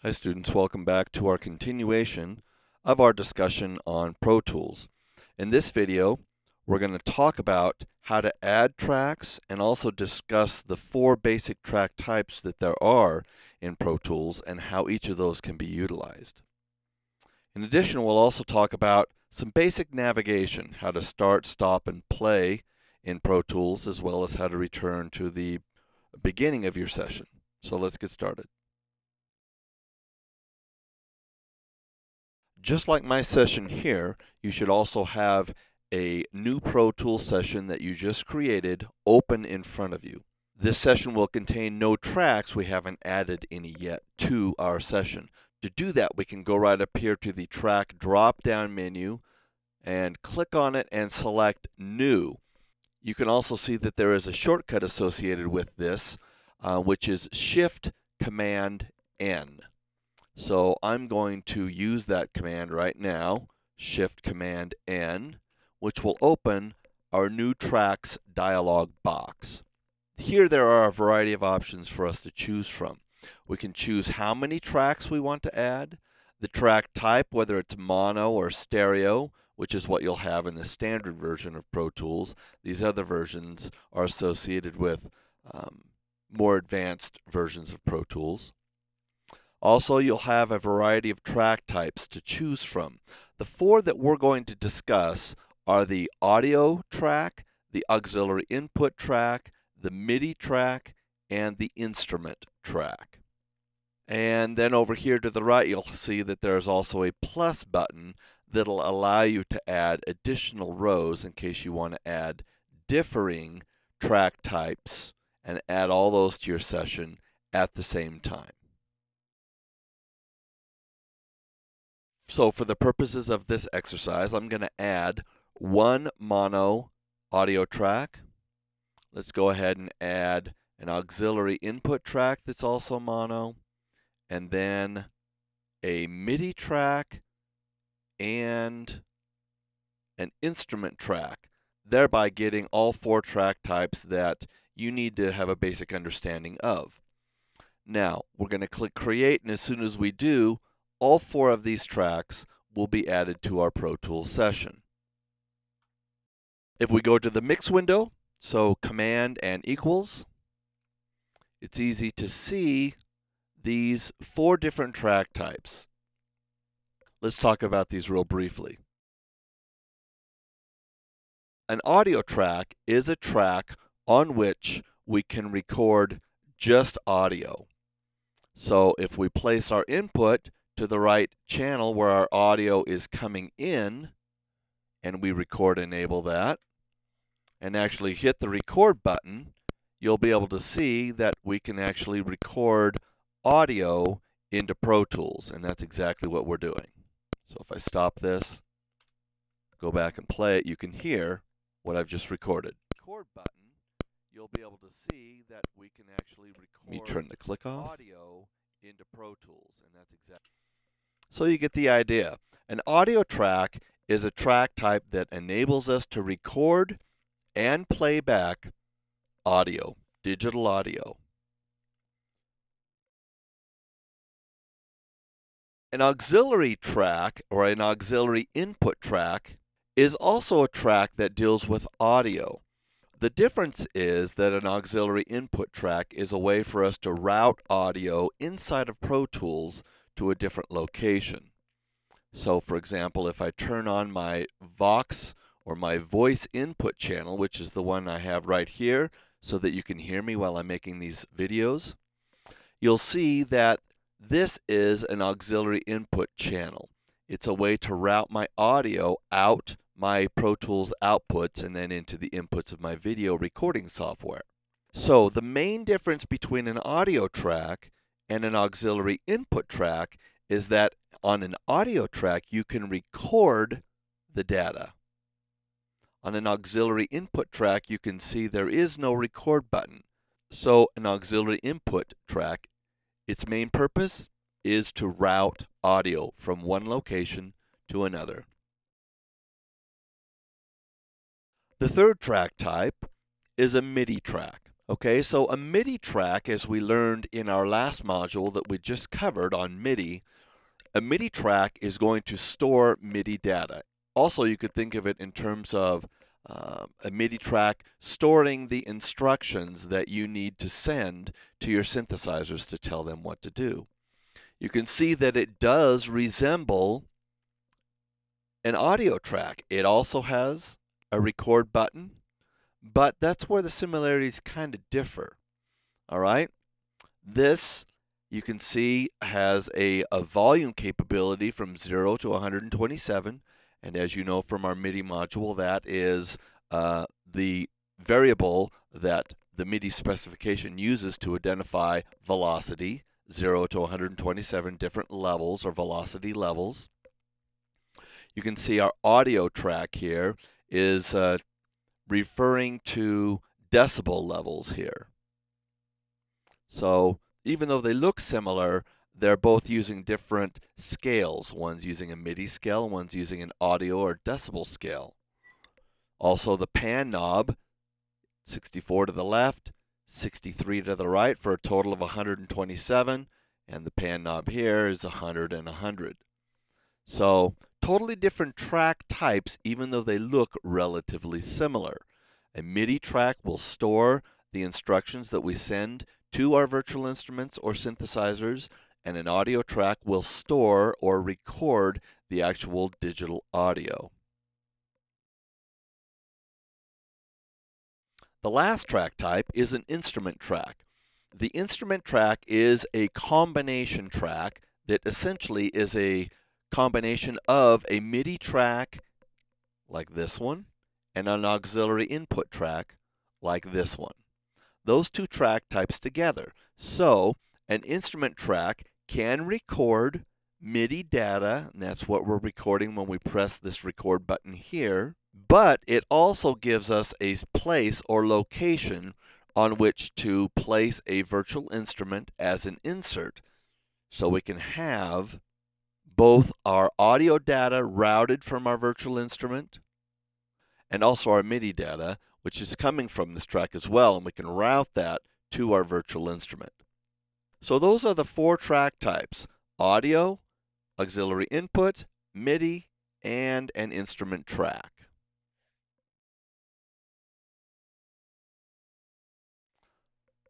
Hi students, welcome back to our continuation of our discussion on Pro Tools. In this video, we're going to talk about how to add tracks and also discuss the four basic track types that there are in Pro Tools and how each of those can be utilized. In addition, we'll also talk about some basic navigation, how to start, stop, and play in Pro Tools, as well as how to return to the beginning of your session. So let's get started. Just like my session here, you should also have a new Pro Tools session that you just created open in front of you. This session will contain no tracks. We haven't added any yet to our session. To do that, we can go right up here to the track drop-down menu and click on it and select New. You can also see that there is a shortcut associated with this, which is Shift-Command-N. So I'm going to use that command right now, Shift-Command-N, which will open our new tracks dialog box. Here there are a variety of options for us to choose from. We can choose how many tracks we want to add, the track type, whether it's mono or stereo, which is what you'll have in the standard version of Pro Tools. These other versions are associated with more advanced versions of Pro Tools. Also, you'll have a variety of track types to choose from. The four that we're going to discuss are the audio track, the auxiliary input track, the MIDI track, and the instrument track. And then over here to the right, you'll see that there's also a plus button that'll allow you to add additional rows in case you want to add differing track types and add all those to your session at the same time. So for the purposes of this exercise, I'm going to add one mono audio track. Let's go ahead and add an auxiliary input track that's also mono, and then a MIDI track and an instrument track, thereby getting all four track types that you need to have a basic understanding of. Now, we're going to click Create, and as soon as we do, all four of these tracks will be added to our Pro Tools session. If we go to the mix window, so Command and equals, it's easy to see these four different track types. Let's talk about these real briefly. An audio track is a track on which we can record just audio. So if we place our input to the right channel where our audio is coming in, and we record enable that, and actually hit the record button, you'll be able to see that we can actually record audio into Pro Tools, and that's exactly what we're doing. So if I stop this, go back and play it, you can hear what I've just recorded. Record button, you'll be able to see that we can actually record Let me turn the click off. Audio into Pro Tools, and that's exactly. So you get the idea. An audio track is a track type that enables us to record and play back audio, digital audio. An auxiliary track, or an auxiliary input track, is also a track that deals with audio. The difference is that an auxiliary input track is a way for us to route audio inside of Pro Tools to a different location. So for example, if I turn on my Vox or my voice input channel, which is the one I have right here so that you can hear me while I'm making these videos, you'll see that this is an auxiliary input channel. It's a way to route my audio out my Pro Tools outputs and then into the inputs of my video recording software. So the main difference between an audio track and an auxiliary input track is that on an audio track, you can record the data. On an auxiliary input track, you can see there is no record button. So an auxiliary input track, its main purpose is to route audio from one location to another. The third track type is a MIDI track. Okay, so a MIDI track, as we learned in our last module that we just covered on MIDI, a MIDI track is going to store MIDI data. Also, you could think of it in terms of a MIDI track storing the instructions that you need to send to your synthesizers to tell them what to do. You can see that it does resemble an audio track. It also has a record button, but that's where the similarities kind of differ. All right? This, you can see, has a volume capability from 0 to 127. And as you know from our MIDI module, that is the variable that the MIDI specification uses to identify velocity, 0 to 127 different levels or velocity levels. You can see our audio track here is referring to decibel levels here. So even though they look similar, they're both using different scales. One's using a MIDI scale, one's using an audio or decibel scale. Also the pan knob, 64 to the left, 63 to the right for a total of 127, and the pan knob here is 100 and 100. So totally different track types, even though they look relatively similar. A MIDI track will store the instructions that we send to our virtual instruments or synthesizers, and an audio track will store or record the actual digital audio. The last track type is an instrument track. The instrument track is a combination track that essentially is a combination of a MIDI track like this one and an auxiliary input track like this one. Those two track types together. So an instrument track can record MIDI data, and that's what we're recording when we press this record button here, but it also gives us a place or location on which to place a virtual instrument as an insert. So we can have both our audio data routed from our virtual instrument and also our MIDI data, which is coming from this track as well, and we can route that to our virtual instrument. So those are the four track types: audio, auxiliary input, MIDI, and an instrument track.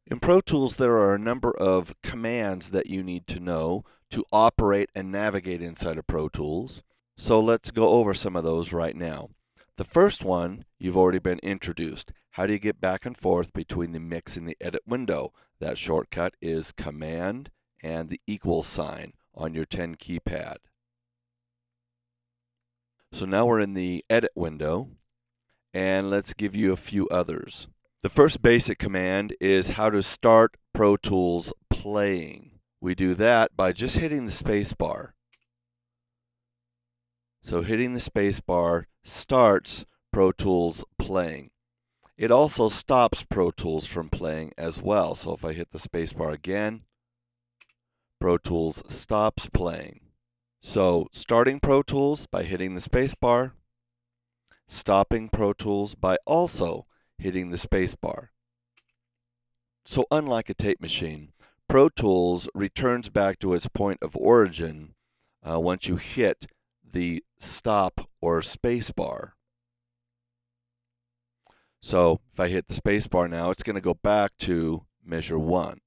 In Pro Tools, there are a number of commands that you need to know to operate and navigate inside of Pro Tools. So let's go over some of those right now. The first one, you've already been introduced. How do you get back and forth between the mix and the edit window? That shortcut is Command and the equal sign on your 10 keypad. So now we're in the edit window, and let's give you a few others. The first basic command is how to start Pro Tools playing. We do that by just hitting the space bar. So hitting the space bar starts Pro Tools playing. It also stops Pro Tools from playing as well. So if I hit the space bar again, Pro Tools stops playing. So starting Pro Tools by hitting the space bar, stopping Pro Tools by also hitting the space bar. So unlike a tape machine, Pro Tools returns back to its point of origin once you hit the stop or space bar. So if I hit the space bar now, it's going to go back to measure 1.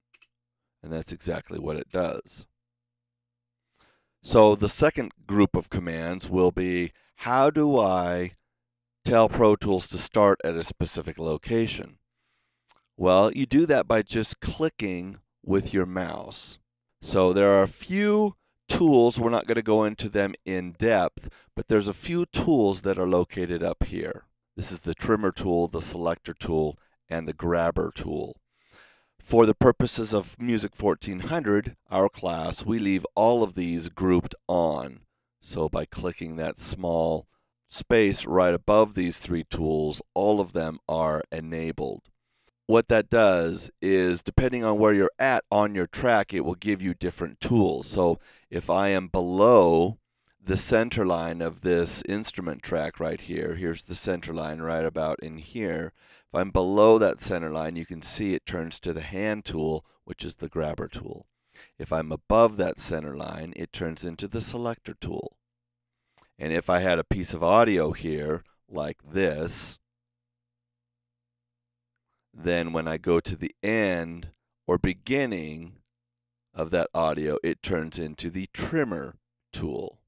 And that's exactly what it does. So the second group of commands will be, how do I tell Pro Tools to start at a specific location? Well, you do that by just clicking with your mouse. So there are a few tools, we're not going to go into them in depth, but there's a few tools that are located up here. This is the trimmer tool, the selector tool, and the grabber tool. For the purposes of Music 1400, our class, we leave all of these grouped on. So by clicking that small space right above these three tools, all of them are enabled. What that does is, depending on where you're at on your track, it will give you different tools. So if I am below the center line of this instrument track right here, here's the center line right about in here. If I'm below that center line, you can see it turns to the hand tool, which is the grabber tool. If I'm above that center line, it turns into the selector tool. And if I had a piece of audio here, like this, then when I go to the end or beginning of that audio, it turns into the trimmer tool.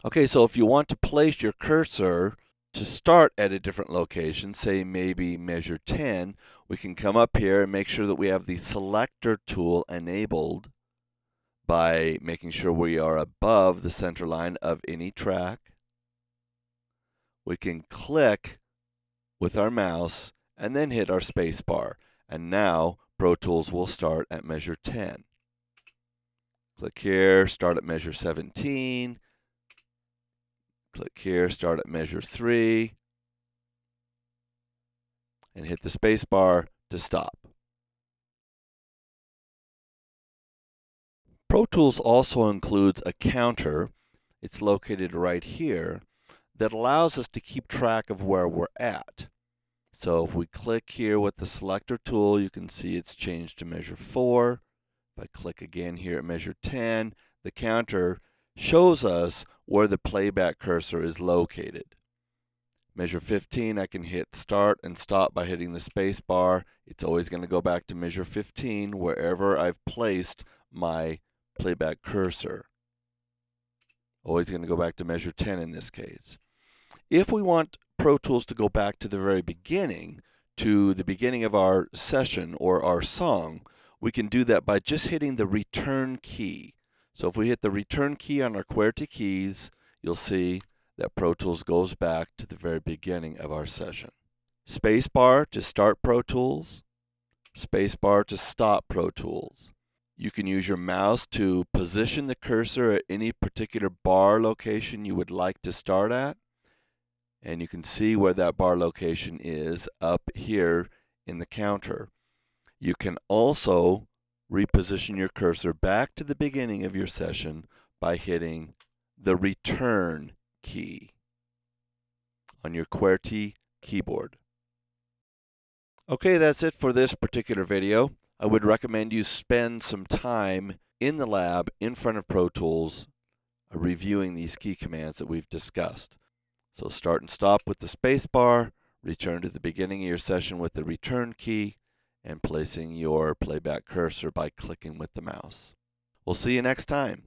Okay, so if you want to place your cursor to start at a different location, say maybe measure 10, we can come up here and make sure that we have the selector tool enabled by making sure we are above the center line of any track. We can click with our mouse and then hit our space bar. And now Pro Tools will start at measure 10. Click here, start at measure 17. Click here, start at measure 3. And hit the space bar to stop. Pro Tools also includes a counter. It's located right here that allows us to keep track of where we're at. So if we click here with the selector tool, you can see it's changed to measure 4. If I click again here at measure 10, the counter shows us where the playback cursor is located. Measure 15, I can hit start and stop by hitting the space bar. It's always going to go back to measure 15 wherever I've placed my playback cursor. Always going to go back to measure 10 in this case. If we want Pro Tools to go back to the very beginning, to the beginning of our session or our song, we can do that by just hitting the return key. So if we hit the return key on our QWERTY keys, you'll see that Pro Tools goes back to the very beginning of our session. Spacebar to start Pro Tools, spacebar to stop Pro Tools. You can use your mouse to position the cursor at any particular bar location you would like to start at. And you can see where that bar location is up here in the counter. You can also reposition your cursor back to the beginning of your session by hitting the return key on your QWERTY keyboard. Okay, that's it for this particular video. I would recommend you spend some time in the lab in front of Pro Tools reviewing these key commands that we've discussed. So start and stop with the space bar, return to the beginning of your session with the return key, and placing your playback cursor by clicking with the mouse. We'll see you next time.